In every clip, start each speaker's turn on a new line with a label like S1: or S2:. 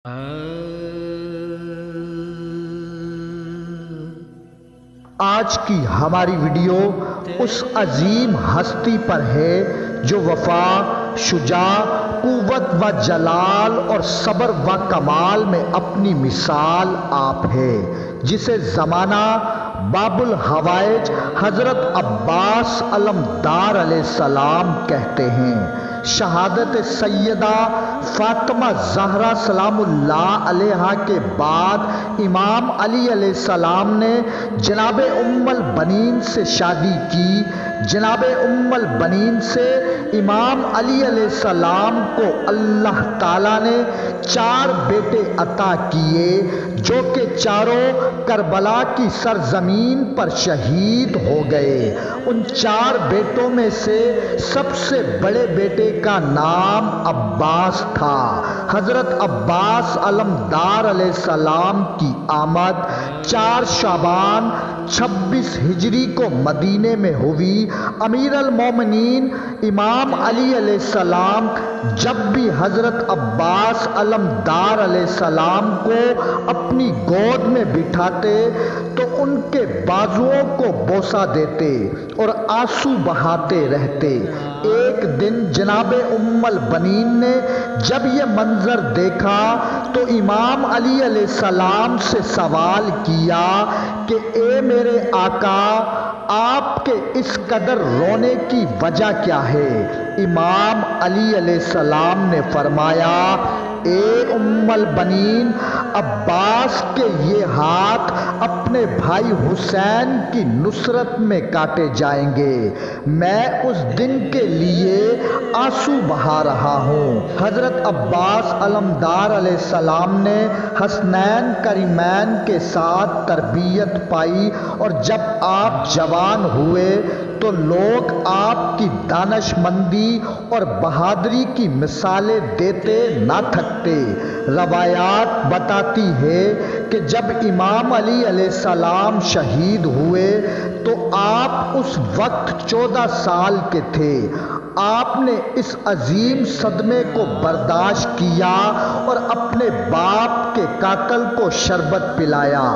S1: آج کی ہماری ویڈیو اس عظیم ہستی پر ہے جو وفا، شجاع، قوت و جلال اور صبر و کمال میں اپنی مثال آپ ہے، جسے زمانہ باب الحوائج حضرت عباس علمدار علیہ السلام کہتے ہیں۔ شہادت سیدہ فاطمہ زہرا سلام اللہ علیہا کے بعد امام علی علیہ السلام نے جناب ام البنین سے شادی کی۔ جناب ام البنین سے امام علی علیہ السلام کو اللہ تعالیٰ نے 4 بیٹے عطا کیے، جو کہ چاروں کربلا کی سرزمین پر شہید ہو گئے۔ ان 4 بیٹوں میں سے سب سے بڑے بیٹے کا نام عباس تھا۔ حضرت عباس علمدار علیہ السلام کی آمد 4 شعبان 26 ہجری کو مدینے میں ہوئی۔ امیر المومنین امام علی علیہ السلام جب بھی حضرت عباس علمدار علیہ السلام کو اپنی گود میں بٹھاتے تو ان کے بازوؤں کو بوسہ دیتے اور آنسو بہاتے رہتے۔ ایک دن جناب ام البنین نے جب یہ منظر دیکھا تو امام علی علیہ السلام سے سوال کیا کہ اے میرے آقا، آپ کے اس قدر رونے کی وجہ کیا ہے؟ امام علی علیہ السلام نے فرمایا، اے ام البنین، عباس کے یہ ہاتھ اپنے بھائی حسین کی نصرت میں کاٹے جائیں گے۔ میں اس دن کے لیے آنسو بہا رہا ہوں۔ حضرت عباس علمدار علیہ السلام نے حسنین کریمین کے ساتھ تربیت پائی، اور جب آپ جوان ہوئے تو لوگ آپ کی دانش مندی اور بہادری کی مثالیں دیتے نہ تھکتے۔ روایات بتاتی ہے کہ جب امام علی علیہ السلام شہید ہوئے تو آپ اس وقت 14 سال کے تھے۔ آپ نے اس عظیم صدمے کو برداشت کیا اور اپنے باپ کے قاتل کو شربت پلایا۔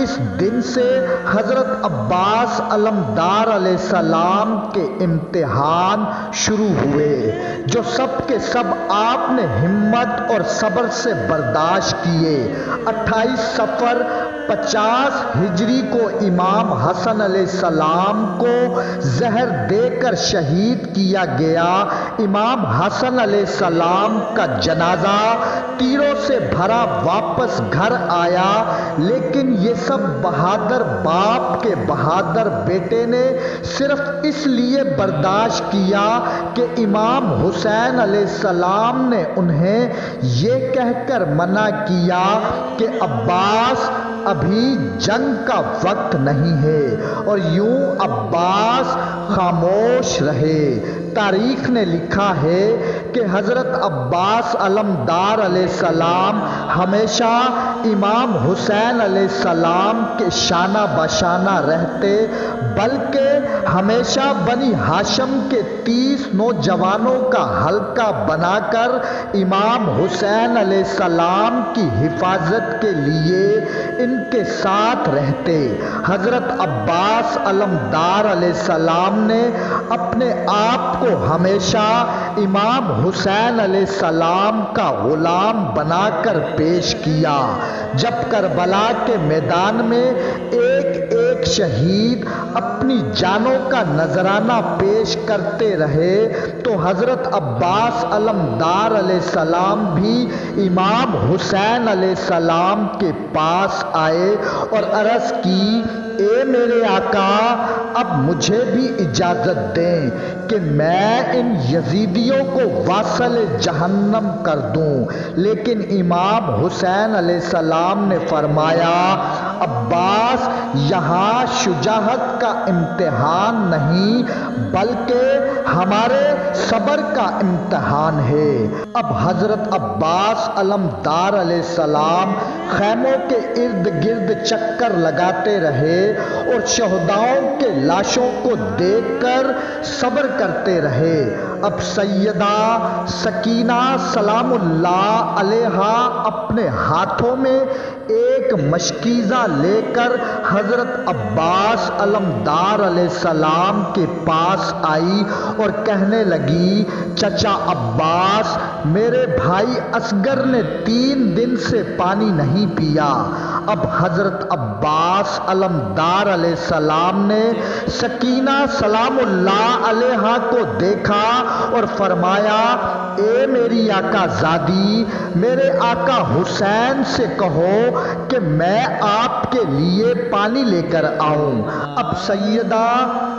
S1: اس دن سے حضرت عباس علمدار علیہ السلام کے امتحان شروع ہوئے، جو سب کے سب آپ نے ہمت اور صبر سے برداشت کیے۔ 28 صفر 50 ہجری کو امام حسن علیہ السلام کو زہر دے کر شہید کیا گیا۔ امام حسن علیہ السلام کا جنازہ تیروں سے بھرا واپس گھر آیا، لیکن یہ سب بہادر باپ کے بہادر بیٹے نے صرف اس لیے برداشت کیا کہ امام حسین علیہ السلام نے انہیں یہ کہہ کر منع کیا کہ عباس ابھی جنگ کا وقت نہیں ہے، اور یوں عباس خاموش رہے۔ تاریخ نے لکھا ہے کہ حضرت عباس علمدار علیہ السلام ہمیشہ امام حسین علیہ السلام کے شانہ بشانہ رہتے، بلکہ ہمیشہ بنی ہاشم کے 30 نوجوانوں کا حلقہ بنا کر امام حسین علیہ السلام کی حفاظت کے لیے ان کے ساتھ رہتے۔ حضرت عباس علمدار علیہ السلام نے اپنے آپ کو ہمیشہ امام حسین علیہ السلام کا غلام بنا کر پیش کیا۔ جب کربلا کے میدان میں ایک ایک شہید اپنی جانوں کا نذرانہ پیش کرتے رہے تو حضرت عباس علمدار علیہ السلام بھی امام حسین علیہ السلام کے پاس آئے اور عرض کی، اے میرے آقا، اب مجھے بھی اجازت دیں کہ میں ان یزیدیوں کو واصل جہنم کر دوں۔ لیکن امام حسین علیہ السلام نے فرمایا، عباس، یہاں شجاعت کا امتحان نہیں بلکہ ہمارے صبر کا امتحان ہے۔ اب حضرت عباس علمدار علیہ السلام خیموں کے ارد گرد چکر لگاتے رہے اور شہداؤں کے لاشوں کو دیکھ کر صبر کرتے رہے۔ اب سیدہ سکینہ سلام اللہ علیہا اپنے ہاتھوں میں ایک مشکیزہ لے کر حضرت عباس علمدار علیہ السلام کے پاس آئی اور کہنے لگی، چچا عباس، میرے بھائی اصغر نے 3 دن سے پانی نہیں پیا۔ اب حضرت عباس علمدار علیہ السلام نے سکینہ سلام اللہ علیہا کو دیکھا اور فرمایا، اے میری آقا زادی، میرے آقا حسین سے کہو کہ میں آپ کے لیے پانی لے کر آؤں۔ اب سیدہ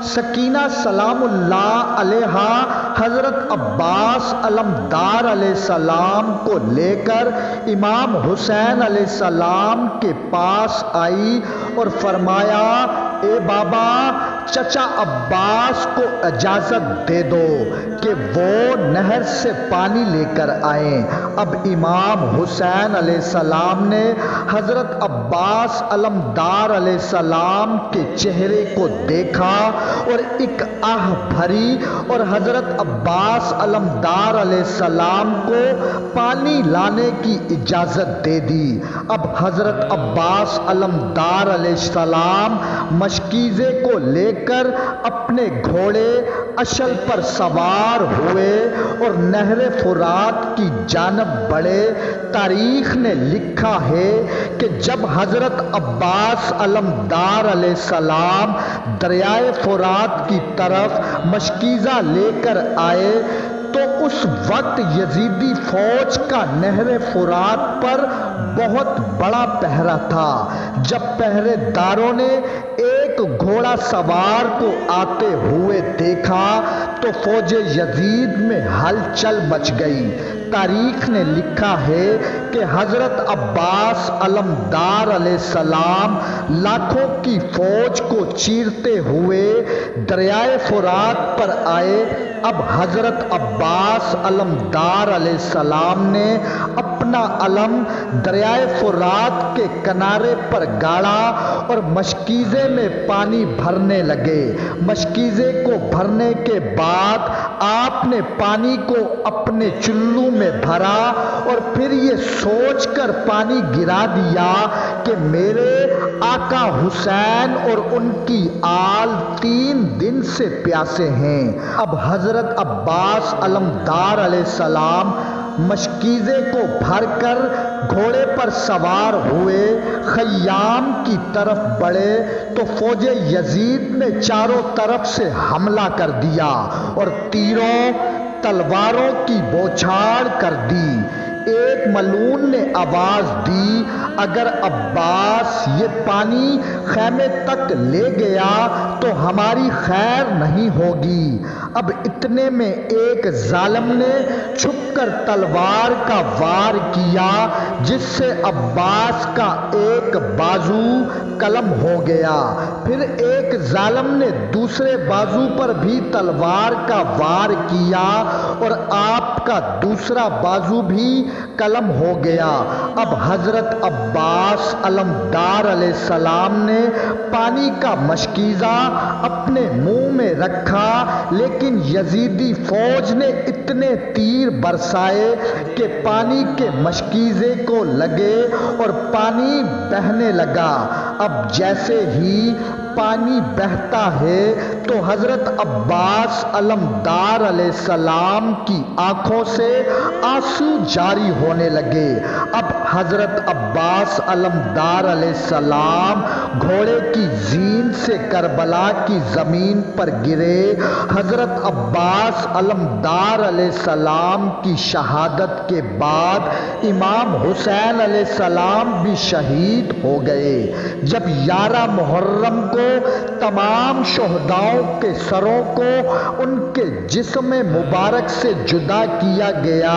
S1: سکینہ سلام اللہ علیہا حضرت عباس علمدار علیہ السلام کو لے کر امام حسین علیہ السلام کے پاس آئی اور فرمایا، اے بابا، چچا عباس کو اجازت دے دو کہ وہ نہر سے پانی لے کر آئیں۔ اب امام حسین علیہ السلام نے حضرت عباس علمدار علیہ السلام کے چہرے کو دیکھا اور ایک آہ بھری اور حضرت عباس علمدار علیہ السلام کو پانی لانے کی اجازت دے دی۔ اب حضرت عباس علمدار علیہ السلام مشکیزے کو لے کر اپنے گھوڑے اشل پر سوار ہوئے اور نہر فرات کی جانب بڑھے۔ تاریخ نے لکھا ہے کہ جب حضرت عباس علمدار علیہ السلام دریائے فرات کی طرف مشکیزہ لے کر آئے تو اس وقت یزیدی فوج کا نہر فرات پر بہت بڑا پہرا تھا۔ جب پہرے داروں نے ایک گھوڑا سوار کو آتے ہوئے دیکھا تو فوج یزید میں ہلچل مچ گئی۔ تاریخ نے لکھا ہے کہ حضرت عباس علمدار علیہ السلام لاکھوں کی فوج کو چیرتے ہوئے دریائے فرات پر آئے۔ اب حضرت عباس علمدار علیہ السلام نے اپنا علم دریائے فرات کے کنارے پر گاڑا اور مشکیزے میں پانی بھرنے لگے۔ مشکیزے کو بھرنے کے بعد آپ نے پانی کو اپنے چلو میں بھرا اور پھر یہ سوچ کر پانی گرا دیا کہ میرے آقا حسین اور ان کی آل 3 دن سے پیاسے ہیں۔ اب حضرت عباس علمدار علیہ السلام مشکیزے کو بھر کر گھوڑے پر سوار ہوئے خیام کی طرف بڑھے تو فوج یزید نے چاروں طرف سے حملہ کر دیا اور تیروں تلواروں کی بوچھاڑ کر دی۔ ایک ملعون نے آواز دی، اگر عباس یہ پانی خیمے تک لے گیا تو ہماری خیر نہیں ہوگی۔ اب اتنے میں ایک ظالم نے چھپ کر تلوار کا وار کیا جس سے عباس کا ایک بازو قلم ہو گیا۔ پھر ایک ظالم نے دوسرے بازو پر بھی تلوار کا وار کیا اور آپ کا دوسرا بازو بھی قلم ہو گیا۔ اب حضرت عباس علمدار علیہ السلام نے پانی کا مشکیزہ اپنے منہ میں رکھا، لیکن یزیدی فوج نے اتنے تیر برسائے کہ پانی کے مشکیزے کو لگے اور پانی بہنے لگا۔ اب جیسے ہی پانی بہتا ہے تو حضرت عباس علمدار علیہ السلام کی آنکھوں سے آنسو جاری ہونے لگے۔ اب حضرت عباس علمدار علیہ السلام گھوڑے کی زین سے کربلا کی زمین پر گرے۔ حضرت عباس علمدار علیہ السلام کی شہادت کے بعد امام حسین علیہ السلام بھی شہید ہو گئے۔ جب 11 محرم کو تمام شہداؤں کے سروں کو ان کے جسم مبارک سے جدا کیا گیا،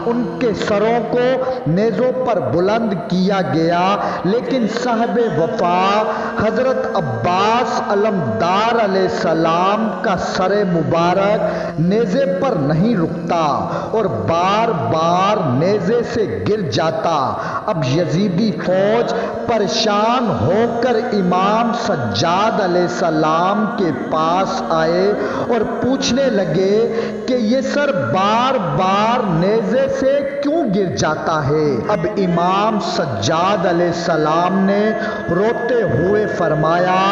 S1: ان کے سروں کو نیزوں پر بلند کیا گیا، لیکن صاحب وفا حضرت عباس علمدار علیہ السلام کا سر مبارک نیزے پر نہیں رکتا اور بار بار نیزے سے گر جاتا۔ اب یزیدی فوج پریشان ہو کر امام سجاد علیہ علیہ السلام کے پاس آئے اور پوچھنے لگے کہ یہ سر بار بار نیزے سے کیوں گر جاتا ہے؟ اب امام سجاد علیہ السلام نے روتے ہوئے فرمایا،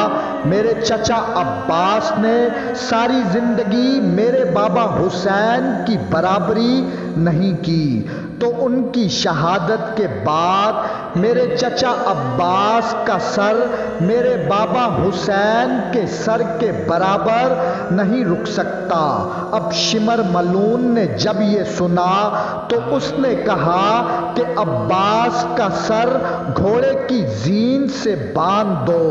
S1: میرے چچا عباس نے ساری زندگی میرے بابا حسین کی برابری نہیں کی، تو ان کی شہادت کے بعد میرے چچا عباس کا سر میرے بابا حسین کے سر کے برابر نہیں رک سکتا۔ اب شمر ملعون نے جب یہ سنا تو اس نے کہا کہ عباس کا سر گھوڑے کی زین سے باندھ دو،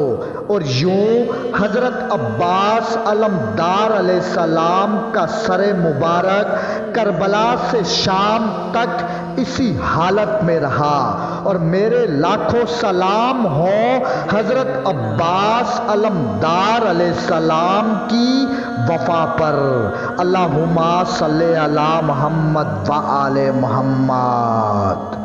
S1: اور یوں حضرت عباس علمدار علیہ السلام کا سر مبارک کربلا سے شام تک اسی حالت میں رہا، اور میرے لاکھوں سلام ہوں حضرت عباس علمدار علیہ السلام کی وفا پر۔ اللہم صلی علی محمد و آل محمد۔